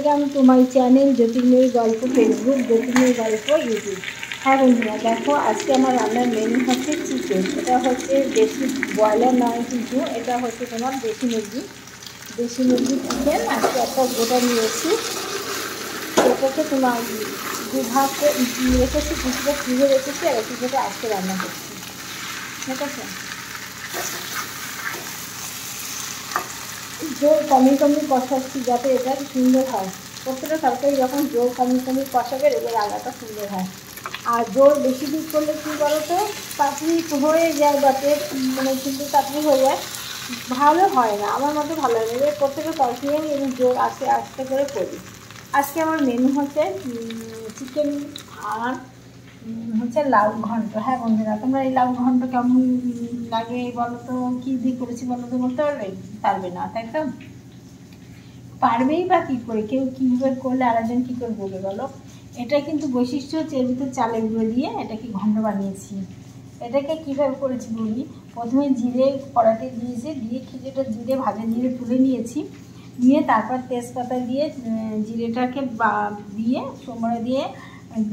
Welcome to my channel জ্যোতির্ময়ী গল্প Facebook, জ্যোতির্ময়ী গল্প YouTube. হ্যাঁ বন্ধুরা, দেখো আজকে আমার রান্নার মেনু হচ্ছে চিকেন। এটা হচ্ছে দেশি ব্রয়লার নয়, কিন্তু এটা হচ্ছে তোমার দেশি মুরগি চিকেন। আজকে একটা গোটা নিয়েছি, এটাকে তোমার দুভাগ রেখেছি, কিছুটা ফ্রিজে রেখেছি আর কিছুটা আজকে রান্না করছি। ঠিক আছে, জোর কমিয়ে কষাচ্ছি যাতে এটা সুন্দর হয়। প্রত্যেকটা তরকারি যখন জোর কমিয়ে কষাবে এবার রান্নাটা সুন্দর হয়। আর জোর বেশি দিক করলে কী বলো তো, পাতলি হয়ে যায়, যাতে মানে কিন্তু পাতলি হয়ে যায়, ভালো হয় না, আমার মতো ভালো লাগে। এবার প্রত্যেকটা তরকারি আমি এবং জোর আস্তে আস্তে করে করি। আজকে আমার মেনু হচ্ছে চিকেন আর হচ্ছে লাউ ঘন্ট। হ্যাঁ বন্ধুরা, তোমরা এই লাউ ঘন্ট কেমন লাগে বলো তো, কী দিয়ে করেছি বলো তো, বলতে পারবে না, তাই তো? পারবেই বা কী করে, কেউ কীভাবে করলে আর একজন কী করে বলবে বলো। এটা কিন্তু বৈশিষ্ট্য হচ্ছে এর ভিতরে চালের গুঁড়ো দিয়ে এটাকে ঘন্ট বানিয়েছি। এটাকে কীভাবে করেছি বলি। প্রথমে জিরে কড়াতে দিয়েছি, দিয়ে কিছুটা জিরে ভাজা জিরে তুলে নিয়েছি, নিয়ে তারপর তেজপাতা দিয়ে জিরেটাকে দিয়ে সময় দিয়ে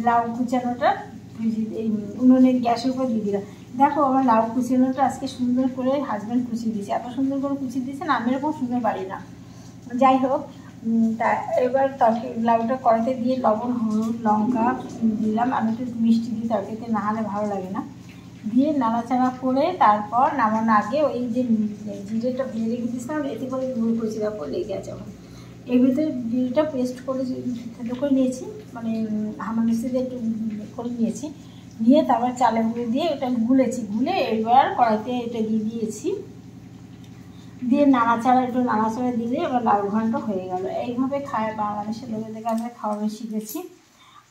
লাউ কুচানোটা এই উনুনের গ্যাসের উপর দিয়ে দিলাম। দেখো আমার লাউ কুচানোটা আজকে সুন্দর করে হাজব্যান্ড কুচিয়ে দিয়েছে, এত সুন্দর করে কুচিয়ে দিয়েছে না, আমি এরকম সুন্দর পারি না। যাই হোক, তা এবার তরকারি লাউটা কড়াইতে দিয়ে লবণ হলুদ লঙ্কা দিলাম। আমি একটু মিষ্টি দিই তরকারিতে, না হলে ভালো লাগে না। দিয়ে নাড়াচাড়া করে তারপর নামানোর আগে ওই যে জিরেটা ভেজে রেখে দিয়েছিলাম, এতে করে গুঁড়ো করেছি, তারপর লেগে আছে আমার। এর ভিতরে জিরেটা পেস্ট করে থেতো করে নিয়েছি, মানে হামানদিস্তাতে একটু করে নিয়েছি, নিয়ে তারপর চালের গুঁড়ো দিয়ে ওটা গুলে এবার কড়াইতে এটা দিয়ে দিয়েছি, দিয়ে একটু নাড়াচাড়া দিলে এবার লাউ ঘন্ট হয়ে গেল। এইভাবে খায় বাংলাদেশের লোকেদের কাছে খাওয়ানো শিখেছি,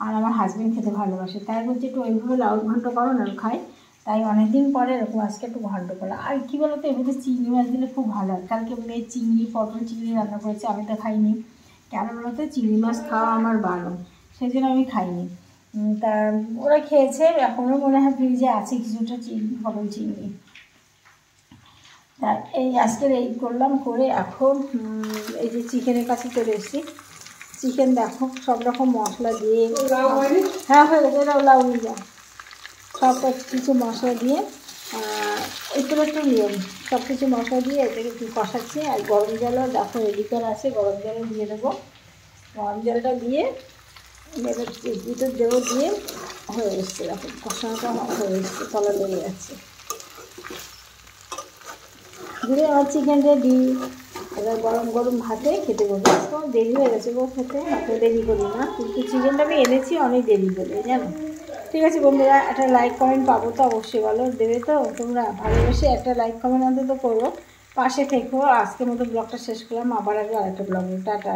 আর আমার হাজব্যান্ড খেতে ভালোবাসে, তাই বলছি একটু ওইভাবে লাউ ঘন্ট করো না, খাই। তাই অনেকদিন পরে এরকম আজকে একটু ঘন্ট করো। আর কী বলো তো, এর ভিতরে চিংড়ি মাছ দিলে খুব ভালো হয়। কালকে মেয়ে পটল চিংড়ি রান্না করেছে, আমি তো খাইনি। কেন বলো তো, চিংড়ি মাছ খাওয়া আমার বারণ, সেই জন্য আমি খাইনি। তা ওরা খেয়েছে, এখনও মনে হয় ফ্রিজে আছে কিছুটা পটল চিংড়ি। তা এই আজকের এই করলাম, করে এখন এই যে চিকেনের কাছে চলে এসেছি। চিকেন দেখো সব রকম মশলা দিয়ে, হ্যাঁ হয়ে গেছে, এটাও লাউ নিয়ে সব কিছু মশলা দিয়ে, একটু একটু নিয়ম সব কিছু মশলা দিয়ে এটাকে একটু কষাচ্ছি। আর গরম জলও দেখো রেডি করা আছে, গরম জলও দিয়ে দেবো। গরম জলটা দিয়ে ভিতর দেবো, দিয়ে হয়ে এসছে, দেখো কষানোটা হয়ে এসছে, তলা লেগে যাচ্ছে। দিয়ে আমার চিকেন রেডি। এবার গরম গরম ভাতে খেতে বলবো। আজকে দেরি হয়ে গেছে গো খেতে, এত দেরি করি না, কিন্তু চিকেনটা আমি এনেছি অনেক দেরি করে, জানো। ঠিক আছে বন্ধুরা, একটা লাইক কমেন্ট পাবো তো অবশ্যই, বলো দেবে তো তোমরা, ভালোবেসে একটা লাইক কমেন্ট অন্তত করো, পাশে থেকো। আজকের মতো ব্লগটা শেষ করলাম, আবার আগে আরেকটা ব্লগে, টাটা।